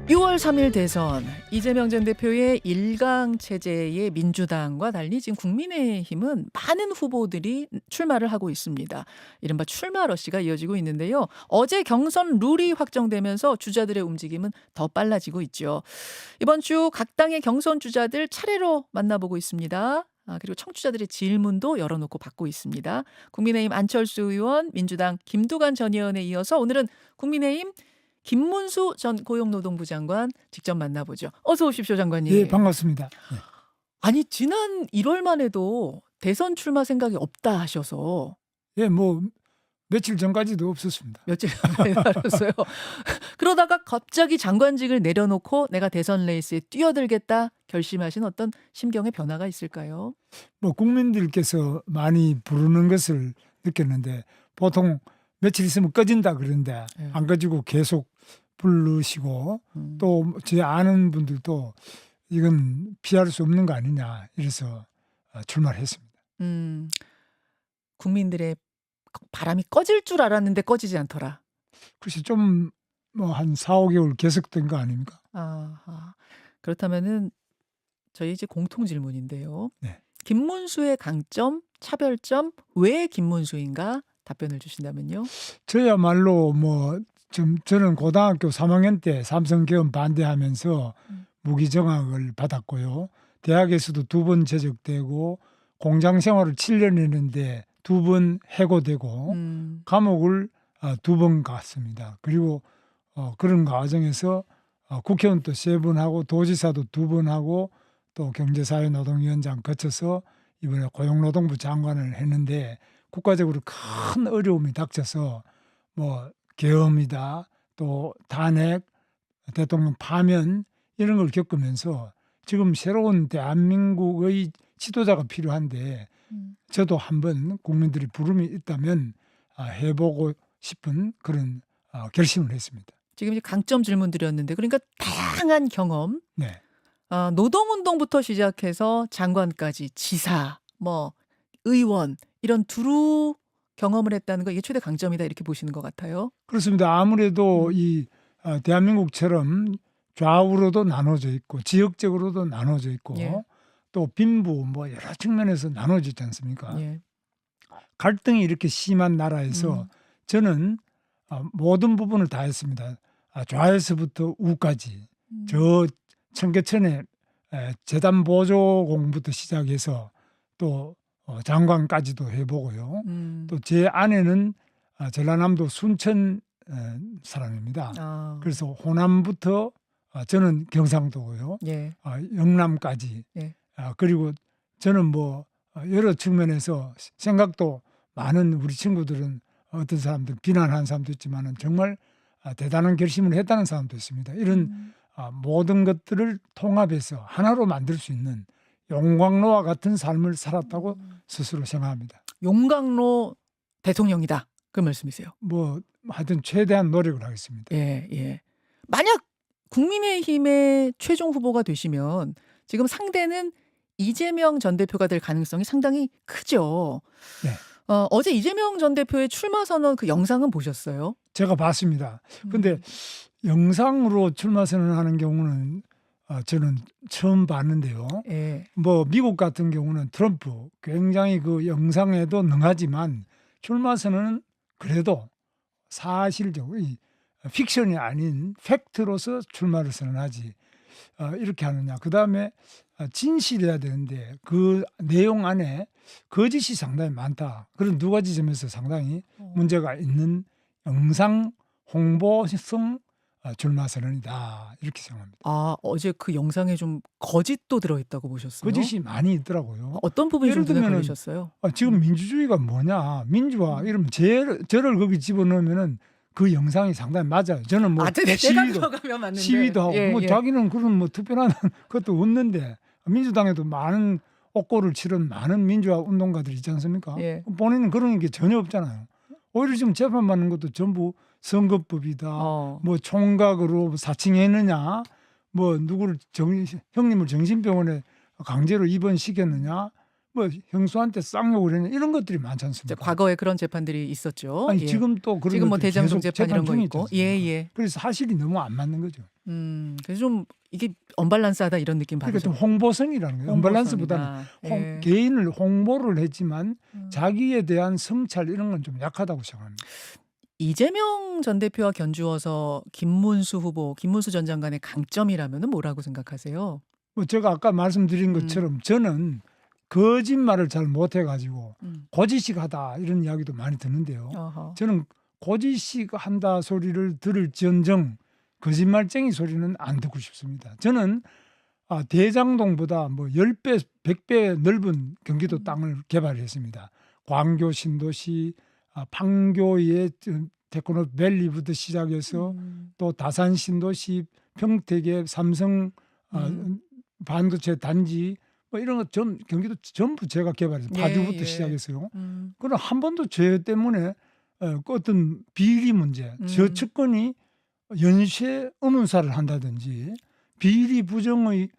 6월 3일 대선 이재명 전 대표의 일강 체제의 민주당과 달리 지금 국민의힘은 많은 후보들이 출마를 하고 있습니다. 이른바 출마 러시가 이어지고 있는데요. 어제 경선 룰이 확정되면서 주자들의 움직임은 더 빨라지고 있죠. 이번 주 각 당의 경선 주자들 차례로 만나보고 있습니다. 그리고 청취자들의 질문도 열어놓고 받고 있습니다. 국민의힘 안철수 의원, 민주당 김두관 전 의원에 이어서 오늘은 국민의힘 김문수 전 고용노동부 장관 직접 만나보죠. 어서 오십시오, 장관님. 예, 반갑습니다. 네. 아니, 지난 1월만 해도 대선 출마 생각이 없다 하셔서 예, 뭐 며칠 전까지도 없었습니다. 며칠 전에 하셨어요. 그러다가 갑자기 장관직을 내려놓고 내가 대선 레이스에 뛰어들겠다 결심하신 어떤 심경의 변화가 있을까요? 뭐 국민들께서 많이 부르는 것을 느꼈는데 보통 며칠 있으면 꺼진다 그러는데 예. 안 꺼지고 계속 부르시고 음. 또 제 아는 분들도 이건 피할 수 없는 거 아니냐 이래서 출마를 했습니다. 국민들의 바람이 꺼질 줄 알았는데 꺼지지 않더라. 글쎄 좀 뭐 한 4-5개월 계속된 거 아닙니까? 아하. 그렇다면은 저희 이제 공통 질문인데요. 네. 김문수의 강점, 차별점, 왜 김문수인가 답변을 주신다면요. 저야말로 뭐 저는 고등학교 3학년 때 삼성계엄 반대하면서 무기정학을 받았고요. 대학에서도 2번 제적되고 공장 생활을 7년 했는데 2번 해고되고 감옥을 2번 갔습니다. 그리고 그런 과정에서 국회의원도 3번 하고 도지사도 2번 하고 또 경제사회노동위원장 거쳐서 이번에 고용노동부 장관을 했는데 국가적으로 큰 어려움이 닥쳐서 뭐 계엄이다 또 탄핵 대통령 파면 이런 걸 겪으면서 지금 새로운 대한민국의 지도자가 필요한데 저도 한번 국민들이 부름이 있다면 해보고 싶은 그런 결심을 했습니다. 지금 이제 강점 질문 드렸는데 그러니까 다양한 경험, 네. 노동운동부터 시작해서 장관까지 지사, 뭐 의원 이런 두루 경험을 했다는 거 이게 최대 강점이다 이렇게 보시는 것 같아요. 그렇습니다. 아무래도 이 대한민국처럼 좌우로도 나눠져 있고 지역적으로도 나눠져 있고 예. 또 빈부 뭐 여러 측면에서 나눠져 있지 않습니까? 예. 갈등이 이렇게 심한 나라에서 저는 모든 부분을 다 했습니다. 좌에서부터 우까지 저 청계천에 재단 보조공부터 시작해서 또 장관까지도 해보고요. 또 제 아내는 전라남도 순천 사람입니다. 그래서 호남부터 저는 경상도고요. 예. 영남까지. 예. 그리고 저는 뭐 여러 측면에서 생각도 많은 우리 친구들은 어떤 사람들 비난하는 사람도 있지만은 정말 대단한 결심을 했다는 사람도 있습니다. 이런 모든 것들을 통합해서 하나로 만들 수 있는 용광로와 같은 삶을 살았다고 스스로 생각합니다. 용광로 대통령이다. 그 말씀이세요. 뭐 하여튼 최대한 노력을 하겠습니다. 예, 예. 만약 국민의힘의 최종 후보가 되시면 지금 상대는 이재명 전 대표가 될 가능성이 상당히 크죠. 네. 어제 이재명 전 대표의 출마 선언 그 영상은 보셨어요? 제가 봤습니다. 근데 영상으로 출마 선언하는 경우는 저는 처음 봤는데요. 예. 뭐 미국 같은 경우는 트럼프 굉장히 그 영상에도 능하지만 출마 선언은 그래도 사실적으로 이 픽션이 아닌 팩트로서 출마를 선언하지 이렇게 하느냐. 그다음에 진실해야 되는데 그 내용 안에 거짓이 상당히 많다. 그런 두 가지 점에서 상당히 문제가 있는 영상 홍보성 출마 선언이다. 이렇게 생각합니다. 어제 그 영상에 좀 거짓도 들어있다고 보셨어요? 거짓이 많이 있더라고요. 어떤 부분이 좀 예를 눈에 들면은 걸리셨어요? 지금 민주주의가 뭐냐. 민주화 이러면 저를 거기 집어넣으면은 그 영상이 상당히 맞아요. 저는 뭐 내가 들어가면 맞는데. 시위도 하고 예, 뭐 예. 자기는 그런 뭐 특별한 것도 없는데 민주당에도 많은 옥고를 치른 많은 민주화 운동가들이 있지 않습니까? 예. 본인은 그런 게 전혀 없잖아요. 오히려 지금 재판받는 것도 전부 선거법이다. 뭐 총각으로 사칭했느냐. 뭐 누구를 형님을 정신병원에 강제로 입원시켰느냐. 뭐 형수한테 쌍욕을 했냐 이런 것들이 많지 이제 않습니까? 과거에 그런 재판들이 있었죠. 아니 예. 지금 또 그런 지금 뭐 것들이 대장동 계속 재판 이런 재판 거 중이지 있고. 않습니까? 예. 그래서 사실이 너무 안 맞는 거죠. 그래서 좀 이게 언밸런스하다 이런 느낌 그러니까 좀 받으셨죠. 홍보성이라는 거예요. 언밸런스보다는 홍보성이다. 예. 개인을 홍보를 했지만 음. 자기에 대한 성찰 이런 건 좀 약하다고 생각합니다. 이재명 전 대표와 견주어서 김문수 후보, 김문수 전 장관의 강점이라면은 뭐라고 생각하세요? 뭐 제가 아까 말씀드린 음. 것처럼 저는 거짓말을 잘 못해가지고 음. 고지식하다 이런 이야기도 많이 듣는데요. 어허. 저는 고지식한다 소리를 들을지언정 거짓말쟁이 소리는 안 듣고 싶습니다. 저는 대장동보다 뭐 10배, 100배 넓은 경기도 땅을 개발했습니다. 광교 신도시, 판교의 테크노 밸리부터 시작해서 또 다산 신도시, 평택의 삼성 반도체 단지 뭐 이런 거 경기도 전부 제가 개발해서 파주부터 예. 시작해서요. 그러나 한 번도 저 때문에 그 어떤 비리 문제, 저 측근이 연쇄 의문사를 한다든지 비리 부정의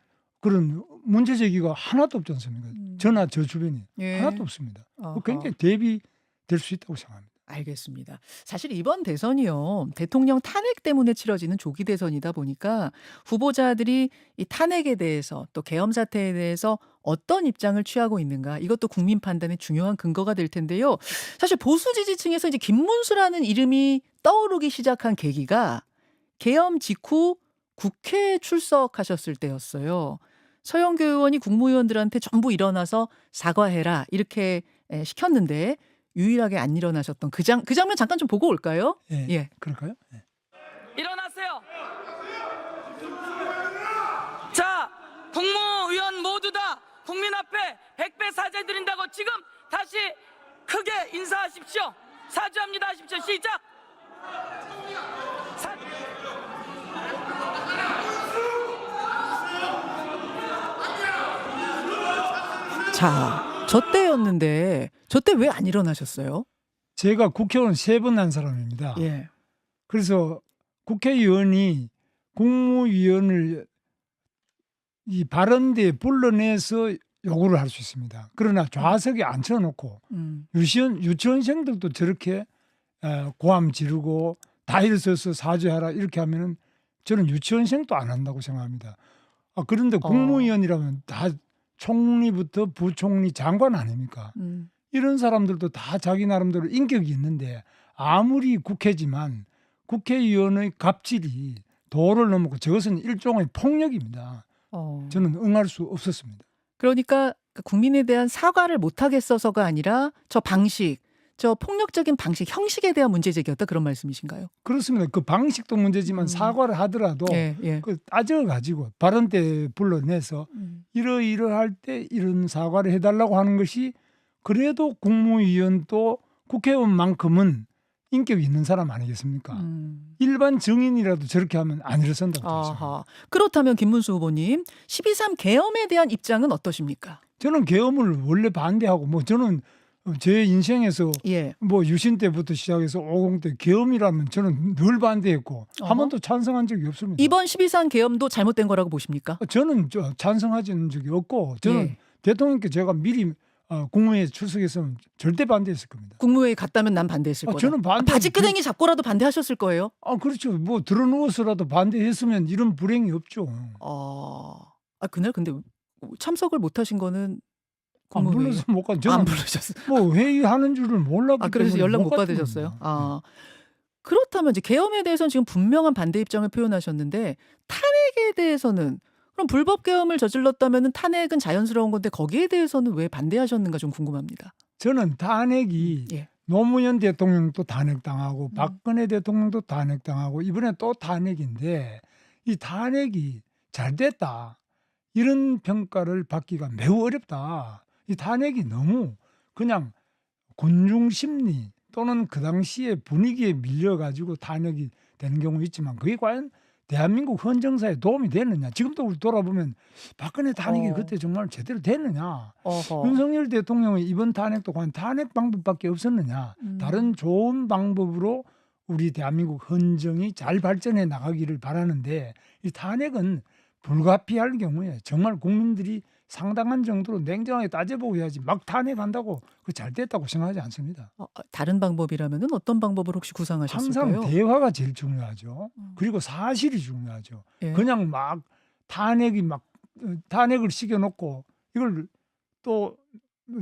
그런 문제 제기가 하나도 없지 않습니까? 저나 저 주변이 예. 하나도 없습니다. 어허. 굉장히 대비될 수 있다고 생각합니다. 알겠습니다. 사실 이번 대선이요. 대통령 탄핵 때문에 치러지는 조기 대선이다 보니까 후보자들이 이 탄핵에 대해서 또 계엄 사태에 대해서 어떤 입장을 취하고 있는가 이것도 국민 판단의 중요한 근거가 될 텐데요. 사실 보수 지지층에서 이제 김문수라는 이름이 떠오르기 시작한 계기가 계엄 직후 국회에 출석하셨을 때였어요. 서영교 의원이 국무위원들한테 전부 일어나서 사과해라 이렇게 시켰는데 유일하게 안 일어나셨던 그 장면 잠깐 좀 보고 올까요? 예, 예. 그럴까요? 예. 일어나세요. 자, 국무위원 모두 다 국민 앞에 100배 사죄드린다고 지금 다시 크게 인사하십시오. 사죄합니다 하십시오. 시작. 자, 저 때였는데 저 때 왜 안 일어나셨어요? 제가 국회의원 3번 한 사람입니다. 예. 그래서 국회의원이 국무위원을 이 발언대에 불러내서 요구를 할 수 있습니다. 그러나 좌석에 앉혀놓고 유치원생들도 저렇게 고함 지르고 다 일어서서 사죄하라 이렇게 하면은 저는 유치원생도 안 한다고 생각합니다. 그런데 국무위원이라면 다 총리부터 부총리 장관 아닙니까? 이런 사람들도 다 자기 나름대로 인격이 있는데 아무리 국회지만 국회의원의 갑질이 도를 넘고 저것은 일종의 폭력입니다. 저는 응할 수 없었습니다. 그러니까 국민에 대한 사과를 못 하겠어서가 아니라 저 방식, 저 폭력적인 방식, 형식에 대한 문제 제기였다 그런 말씀이신가요? 그렇습니다. 그 방식도 문제지만 사과를 하더라도 예. 그 따져가지고 발언 때 불러내서 이러이러할 때 이런 사과를 해달라고 하는 것이 그래도 국무위원도 국회의원만큼은 인격이 있는 사람 아니겠습니까? 일반 정인이라도 저렇게 하면 안 일어선다고 생각합니다. 아하. 그렇다면 김문수 후보님 12.3 계엄에 대한 입장은 어떠십니까? 저는 계엄을 원래 반대하고 뭐 저는 제 인생에서 예. 뭐 유신 때부터 시작해서 50 때 계엄이라면 저는 늘 반대했고 한 번도 찬성한 적이 없습니다. 이번 12.3 계엄도 잘못된 거라고 보십니까? 저는 찬성하지는 적이 없고 저는 예. 대통령께 제가 미리 국무회의에 출석했으면 절대 반대했을 겁니다. 국무회의 갔다면 난 반대했을 거다. 저는 바지끄댕이 잡고라도 반대하셨을 거예요? 그렇죠. 뭐 들어누워서라도 반대했으면 이런 불행이 없죠. 그날 근데 참석을 못 하신 거는 안 국무회의. 불러서 못 가. 저는 안 부르셨어요. 뭐 회의하는 줄을 몰랐기 그래서 때문에 연락 못 갔던 받으셨어요? 겁니다. 그렇다면 이제 계엄에 대해서는 지금 분명한 반대 입장을 표현하셨는데 탄핵에 대해서는 그럼 불법 계엄을 저질렀다면 탄핵은 자연스러운 건데 거기에 대해서는 왜 반대하셨는가 좀 궁금합니다. 저는 탄핵이 예. 노무현 대통령도 탄핵당하고 박근혜 대통령도 탄핵당하고 이번에 또 탄핵인데 이 탄핵이 잘 됐다. 이런 평가를 받기가 매우 어렵다. 이 탄핵이 너무 그냥 군중 심리 또는 그 당시의 분위기에 밀려가지고 탄핵이 되는 경우 있지만 그게 과연 대한민국 헌정사에 도움이 되느냐. 지금도 우리 돌아보면 박근혜 탄핵이 그때 정말 제대로 됐느냐. 윤석열 대통령의 이번 탄핵도 과연 탄핵 방법밖에 없었느냐. 다른 좋은 방법으로 우리 대한민국 헌정이 잘 발전해 나가기를 바라는데 이 탄핵은 불가피할 경우에 정말 국민들이 상당한 정도로 냉정하게 따져보고 해야지 막 탄핵한다고 그 잘 됐다고 생각하지 않습니다. 다른 방법이라면은 어떤 방법을 혹시 구상하셨을까요? 항상 대화가 제일 중요하죠. 음. 그리고 사실이 중요하죠. 예. 그냥 막 탄핵을 시켜놓고 이걸 또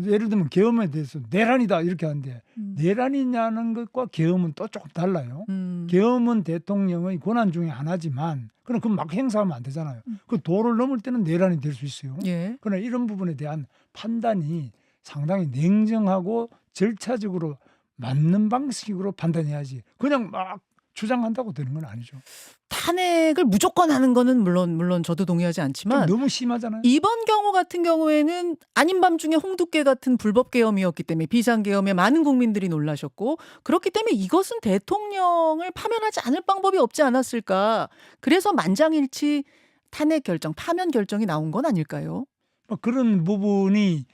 예를 들면 계엄에 대해서 내란이다 이렇게 하는데 내란이냐는 것과 계엄은 또 조금 달라요. 계엄은 대통령의 권한 중에 하나지만 그럼 그 막 행사하면 안 되잖아요. 그 도를 넘을 때는 내란이 될 수 있어요. 예. 그러나 이런 부분에 대한 판단이 상당히 냉정하고 절차적으로 맞는 방식으로 판단해야지 그냥 막 주장한다고 되는 건 아니죠. 탄핵을 무조건 하는 거는 물론 저도 동의하지 좀 않지만 너무 심하잖아요. 이번 경우 같은 경우에는 아닌 밤중에 홍두깨 같은 불법 계엄이었기 때문에 비상계엄에 많은 국민들이 놀라셨고 그렇기 때문에 이것은 대통령을 파면하지 않을 방법이 없지 않았을까. 그래서 만장일치 탄핵 결정, 파면 결정이 나온 건 아닐까요? 뭐 그런 부분이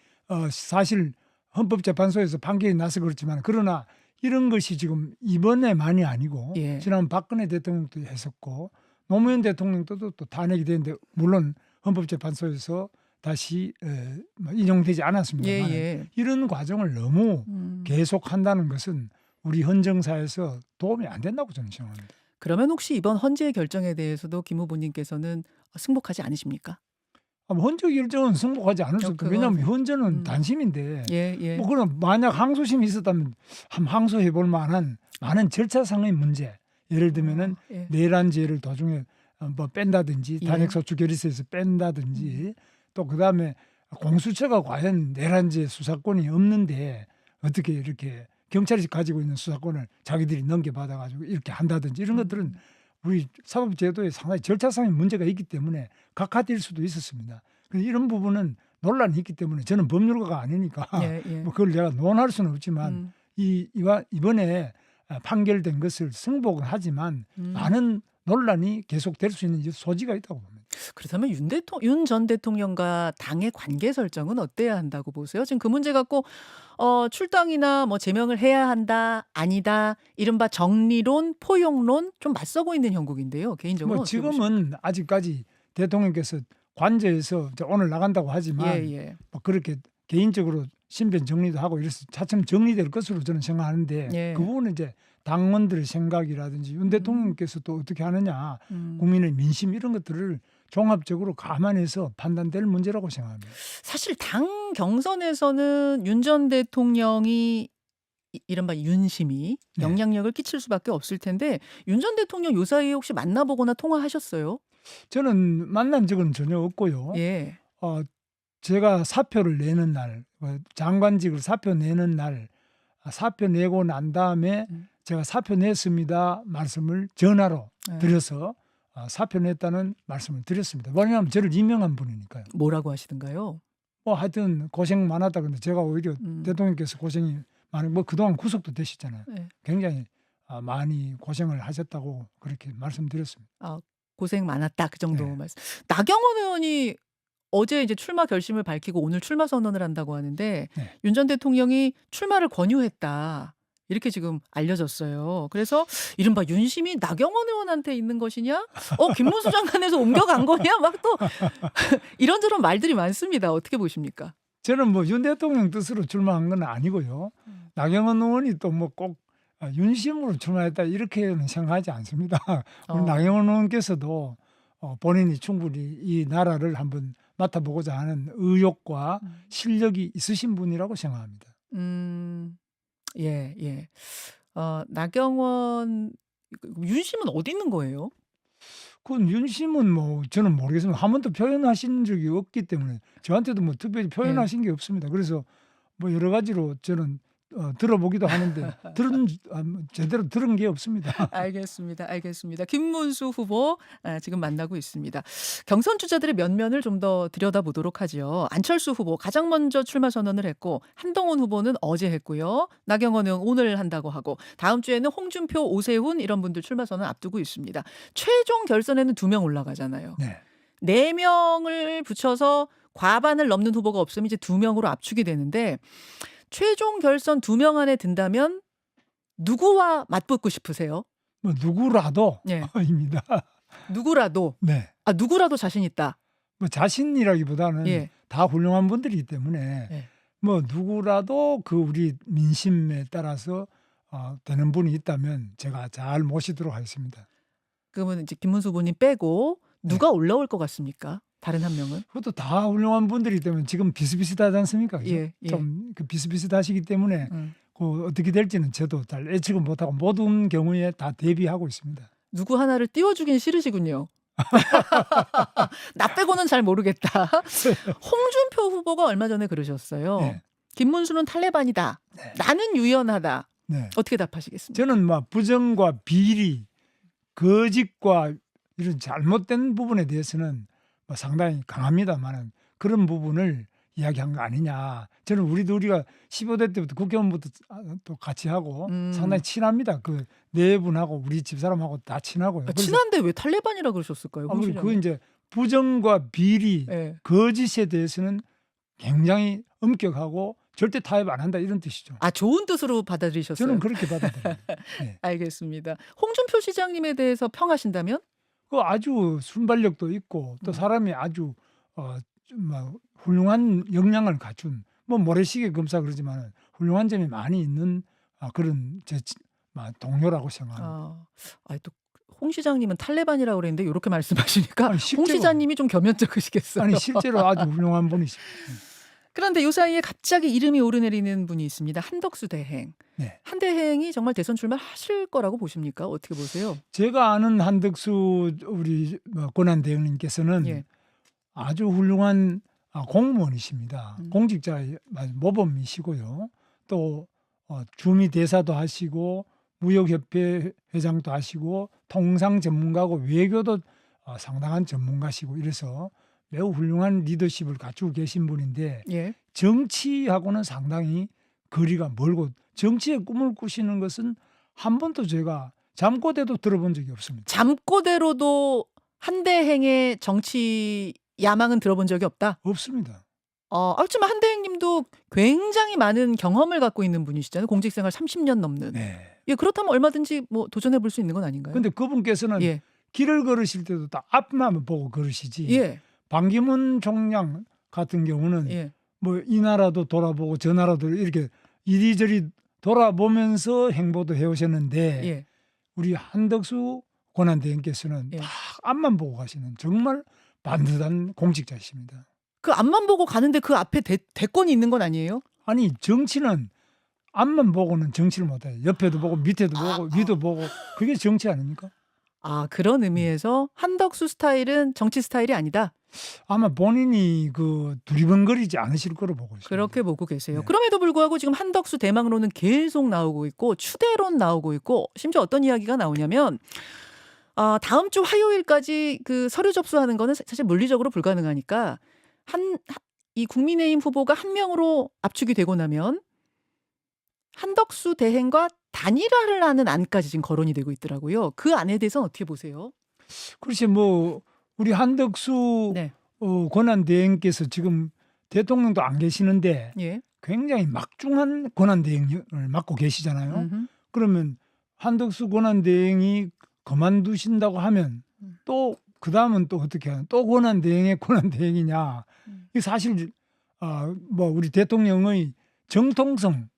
사실 헌법재판소에서 판결이 나서 그렇지만 그러나 이런 것이 지금 이번에만이 아니고 예. 지난 박근혜 대통령도 했었고 노무현 대통령도 또 탄핵이 됐는데 물론 헌법재판소에서 다시 인용되지 않았습니다만 예. 이런 과정을 너무 계속한다는 것은 우리 헌정사에서 도움이 안 된다고 저는 생각합니다. 그러면 혹시 이번 헌재 결정에 대해서도 김 후보님께서는 승복하지 않으십니까? 헌재 결정은 승복하지 않을 수 없다. 그건- 왜냐하면 헌재는 단심인데 예. 뭐 그럼 만약 항소심이 있었다면 한번 항소해 볼 만한 많은 절차상의 문제 예를 들면은 예. 내란죄를 도중에 뭐 뺀다든지 예. 탄핵소추 결의서에서 뺀다든지 또 그다음에 공수처가 과연 내란죄 수사권이 없는데 어떻게 이렇게 경찰이 가지고 있는 수사권을 자기들이 넘겨받아 가지고 이렇게 한다든지 이런 것들은 우리 사법제도에 상당히 절차상의 문제가 있기 때문에 각하될 수도 있었습니다. 이런 부분은 논란이 있기 때문에 저는 법률가가 아니니까 예. 뭐 그걸 제가 논할 수는 없지만 이번에 판결된 것을 승복은 하지만 많은 논란이 계속될 수 있는 소지가 있다고 봅니다. 그렇다면 윤 전 대통령과 당의 관계 설정은 어때야 한다고 보세요? 지금 그 문제 갖고 출당이나 뭐 제명을 해야 한다, 아니다, 이른바 정리론, 포용론 좀 맞서고 있는 형국인데요. 개인적으로 뭐 어떻게 보십니까? 지금은 아직까지 대통령께서 관저에서 이제 오늘 나간다고 하지만 예. 뭐 그렇게 개인적으로 신변 정리도 하고 이래서 차츰 정리될 것으로 저는 생각하는데 예. 그 부분은 이제 당원들의 생각이라든지 윤 대통령께서 또 어떻게 하느냐 국민의 민심 이런 것들을 종합적으로 감안해서 판단될 문제라고 생각합니다. 사실 당 경선에서는 윤 전 대통령이 이른바 윤심이 네. 영향력을 끼칠 수밖에 없을 텐데 윤 전 대통령 요 사이에 혹시 만나보거나 통화하셨어요? 저는 만난 적은 전혀 없고요. 예. 제가 사표를 내는 날, 장관직을 사표 내는 날, 사표 내고 난 다음에 제가 사표 냈습니다 말씀을 전화로 예. 드려서 사표 냈다는 말씀을 드렸습니다. 왜냐하면 저를 임명한 분이니까요. 뭐라고 하시던가요? 뭐 하여튼 고생 많았다. 근데 제가 오히려 대통령께서 고생이 많은 뭐 그동안 구속도 되셨잖아요. 예. 굉장히 많이 고생을 하셨다고 그렇게 말씀드렸습니다. 고생 많았다 그 정도 네. 말씀. 나경원 의원이 어제 이제 출마 결심을 밝히고 오늘 출마 선언을 한다고 하는데 네. 윤 전 대통령이 출마를 권유했다. 이렇게 지금 알려졌어요. 그래서 이른바 윤심이 나경원 의원한테 있는 것이냐? 김문수 장관에서 옮겨간 거냐? 막 또 이런저런 말들이 많습니다. 어떻게 보십니까? 저는 뭐 윤 대통령 뜻으로 출마한 건 아니고요. 나경원 의원이 또 뭐 꼭 윤심으로 출마했다 이렇게는 생각하지 않습니다. 우리 나경원 의원께서도 본인이 충분히 이 나라를 한번 맡아보고자 하는 의욕과 실력이 있으신 분이라고 생각합니다. 예. 나경원 윤심은 어디 있는 거예요? 그건 윤심은 뭐 저는 모르겠습니다. 한 번도 표현하신 적이 없기 때문에 저한테도 뭐 특별히 표현하신 게 없습니다. 그래서 뭐 여러 가지로 저는 들어보기도 하는데 제대로 들은 게 없습니다. 알겠습니다. 김문수 후보 지금 만나고 있습니다. 경선 주자들의 면면을 좀 더 들여다보도록 하죠. 안철수 후보 가장 먼저 출마 선언을 했고 한동훈 후보는 어제 했고요. 나경원 의원 오늘 한다고 하고 다음 주에는 홍준표, 오세훈 이런 분들 출마 선언 앞두고 있습니다. 최종 결선에는 2명 올라가잖아요. 네. 4명을 붙여서 과반을 넘는 후보가 없으면 이제 2명으로 압축이 되는데 최종 결선 2명 안에 든다면 누구와 맞붙고 싶으세요? 뭐 누구라도 예. 입니다. 누구라도. 네. 아, 누구라도 자신 있다. 뭐 자신이라기보다는 예. 다 훌륭한 분들이기 때문에 예. 뭐 누구라도 그 우리 민심에 따라서 되는 분이 있다면 제가 잘 모시도록 하겠습니다. 그러면 이제 김문수 후보님 빼고 누가 올라올 것 같습니까? 다른 한 명은? 그것도 다 훌륭한 분들이기 때문에 지금 비슷비슷하지 않습니까? 그죠? 예, 예. 좀 그 비슷비슷하시기 때문에 음. 그 어떻게 될지는 저도 잘 예측은 못하고 모든 경우에 다 대비하고 있습니다. 누구 하나를 띄워주긴 싫으시군요. 나 빼고는 잘 모르겠다. 홍준표 후보가 얼마 전에 그러셨어요. 네. 김문수는 탈레반이다. 네. 나는 유연하다. 네. 어떻게 답하시겠습니까? 저는 막 부정과 비리, 거짓과 이런 잘못된 부분에 대해서는 뭐 상당히 강합니다만은 그런 부분을 이야기한 거 아니냐. 저는 우리가 15대 때부터 국회의원부터 또 같이 하고 상당히 친합니다. 그 네 분하고 우리 집사람하고 다 친하고요. 아, 친한데 왜 탈레반이라 그러셨을까요? 홍 그 실장님? 이제 부정과 비리, 예. 거짓에 대해서는 굉장히 엄격하고 절대 타협 안 한다 이런 뜻이죠. 아, 좋은 뜻으로 받아들이셨어요. 저는 그렇게 받아들여요. 네. 알겠습니다. 홍준표 시장님에 대해서 평하신다면? 그 아주 순발력도 있고 또 사람이 아주 좀 훌륭한 역량을 갖춘 뭐 모래시계 검사 그러지만 훌륭한 점이 많이 있는 그런 제 동료라고 생각합니다. 또홍 시장님은 탈레반이라고 그랬는데 이렇게 말씀하시니까 아니, 홍 실제로- 시장님이 좀 겸연쩍으시겠어요. 아니 실제로 아주 훌륭한 분이십니다. 그런데 요 사이에 갑자기 이름이 오르내리는 분이 있습니다. 한덕수 대행. 네. 한 대행이 정말 대선 출마하실 거라고 보십니까? 어떻게 보세요? 제가 아는 한덕수 우리 권한 대행님께서는 예. 아주 훌륭한 공무원이십니다. 음. 공직자의 모범이시고요. 또 주미 대사도 하시고 무역협회 회장도 하시고 통상 전문가고 외교도 상당한 전문가시고 이래서 매우 훌륭한 리더십을 갖추고 계신 분인데 예. 정치하고는 상당히 거리가 멀고 정치의 꿈을 꾸시는 것은 한 번도 제가 잠꼬대도 들어본 적이 없습니다. 잠꼬대로도 한 대행의 정치 야망은 들어본 적이 없다. 없습니다. 하지만 한 대행님도 굉장히 많은 경험을 갖고 있는 분이시잖아요. 공직생활 30년 넘는. 네. 예, 그렇다면 얼마든지 뭐 도전해 볼 수 있는 건 아닌가요? 근데 그분께서는 예. 길을 걸으실 때도 다 앞만 보고 걸으시지. 예. 반기문 총장 같은 경우는 예. 뭐 이 나라도 돌아보고 저 나라도 이렇게 이리저리 돌아보면서 행보도 해오셨는데 예. 우리 한덕수 권한대행께서는 예. 딱 앞만 보고 가시는 정말 반듯한 공직자이십니다. 그 앞만 보고 가는데 그 앞에 대권이 있는 건 아니에요? 아니 정치는 앞만 보고는 정치를 못해요. 옆에도 보고 밑에도 보고 위도 보고 그게 정치 아닙니까? 그런 의미에서 한덕수 스타일은 정치 스타일이 아니다. 아마 본인이 그 두리번거리지 않으실 거로 보고 있습니다. 그렇게 보고 계세요. 네. 그럼에도 불구하고 지금 한덕수 대망론은 계속 나오고 있고 추대론 나오고 있고 심지어 어떤 이야기가 나오냐면 다음 주 화요일까지 그 서류 접수하는 거는 사실 물리적으로 불가능하니까 이 국민의힘 후보가 한 명으로 압축이 되고 나면 한덕수 대행과 단일화를 하는 안까지 지금 거론이 되고 있더라고요. 그 안에 대해서는 어떻게 보세요? 글쎄 뭐 우리 한덕수 네. 권한대행께서 지금 대통령도 안 계시는데 예. 굉장히 막중한 권한대행을 맡고 계시잖아요. 음흠. 그러면 한덕수 권한대행이 그만두신다고 하면 또 그 다음은 또 어떻게 하냐? 또 권한대행의 권한대행이냐? 이 사실 뭐 우리 대통령의 정통성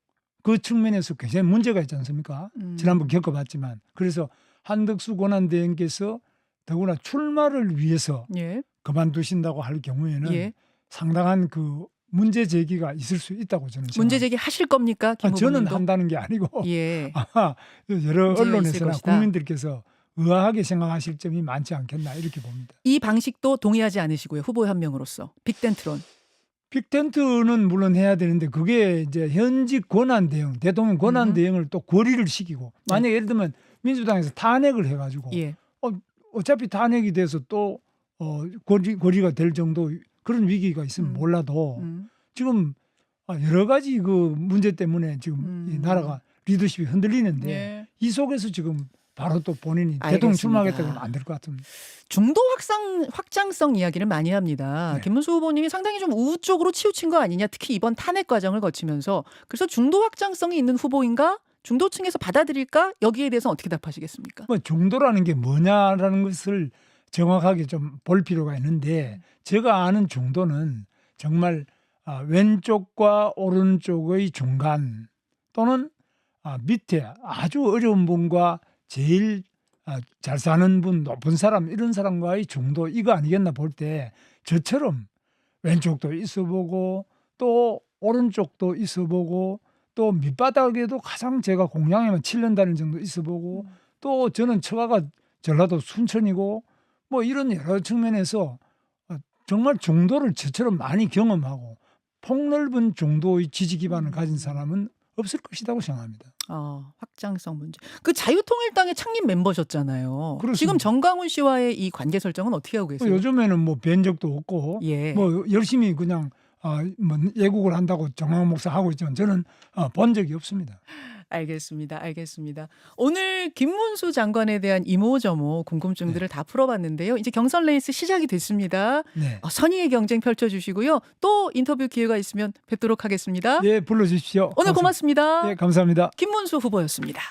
그 측면에서 굉장히 문제가 있지 않습니까? 지난번 겪어봤지만 그래서 한덕수 권한대행께서 더구나 출마를 위해서 예. 그만두신다고 할 경우에는 예. 상당한 그 문제 제기가 있을 수 있다고 저는 문제 생각합니다. 제기 하실 겁니까? 김 저는 후보님도? 한다는 게 아니고 예. 아마 여러 문제가 있을 언론에서나 것이다. 국민들께서 의아하게 생각하실 점이 많지 않겠나 이렇게 봅니다. 이 방식도 동의하지 않으시고요. 후보의 한 명으로서 빅텐트론. 빅텐트는 물론 해야 되는데 그게 이제 현직 권한 대행, 대통령 권한 대행을 또 고리를 시키고 만약 예를 들면 민주당에서 탄핵을 해가지고 예. 어차피 탄핵이 돼서 또 고리가 될 정도 그런 위기가 있으면 몰라도 지금 여러 가지 그 문제 때문에 지금 이 나라가 리더십이 흔들리는데 예. 이 속에서 지금 바로 또 본인이 알겠습니다. 대통령 출마하겠다고 하면 안 될 것 같습니다. 중도 확장성 이야기를 많이 합니다. 네. 김문수 후보님이 상당히 좀 우우 쪽으로 치우친 거 아니냐. 특히 이번 탄핵 과정을 거치면서. 그래서 중도 확장성이 있는 후보인가? 중도층에서 받아들일까? 여기에 대해서 어떻게 답하시겠습니까? 뭐 중도라는 게 뭐냐라는 것을 정확하게 좀 볼 필요가 있는데 제가 아는 중도는 정말 왼쪽과 오른쪽의 중간 또는 밑에 아주 어려운 분과 제일 잘 사는 분, 높은 사람 이런 사람과의 중도 이거 아니겠나 볼 때 저처럼 왼쪽도 있어보고 또 오른쪽도 있어보고 또 밑바닥에도 가장 제가 공양에만 7년 다닐 정도 있어보고 또 저는 처가가 전라도 순천이고 뭐 이런 여러 측면에서 정말 중도를 저처럼 많이 경험하고 폭넓은 중도의 지지 기반을 가진 사람은 없을 것이라고 생각합니다. 확장성 문제. 그 자유통일당의 창립 멤버셨잖아요. 그렇습니다. 지금 정강훈 씨와의 이 관계 설정은 어떻게 하고 계세요? 요즘에는 뭐 뵌 적도 없고 예. 뭐 열심히 그냥 뭐 예국을 한다고 정강 목사 하고 있지만 저는 본 적이 없습니다. 알겠습니다. 오늘 김문수 장관에 대한 이모저모 궁금증들을 다 풀어봤는데요. 이제 경선 레이스 시작이 됐습니다. 네. 선의의 경쟁 펼쳐주시고요. 또 인터뷰 기회가 있으면 뵙도록 하겠습니다. 예, 불러주십시오. 오늘 고맙습니다. 예, 감사합니다. 김문수 후보였습니다.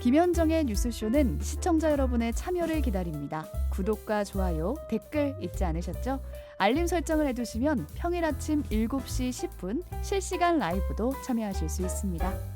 김현정의 뉴스쇼는 시청자 여러분의 참여를 기다립니다. 구독과 좋아요, 댓글 잊지 않으셨죠? 알림 설정을 해두시면 평일 아침 7시 10분 실시간 라이브도 참여하실 수 있습니다.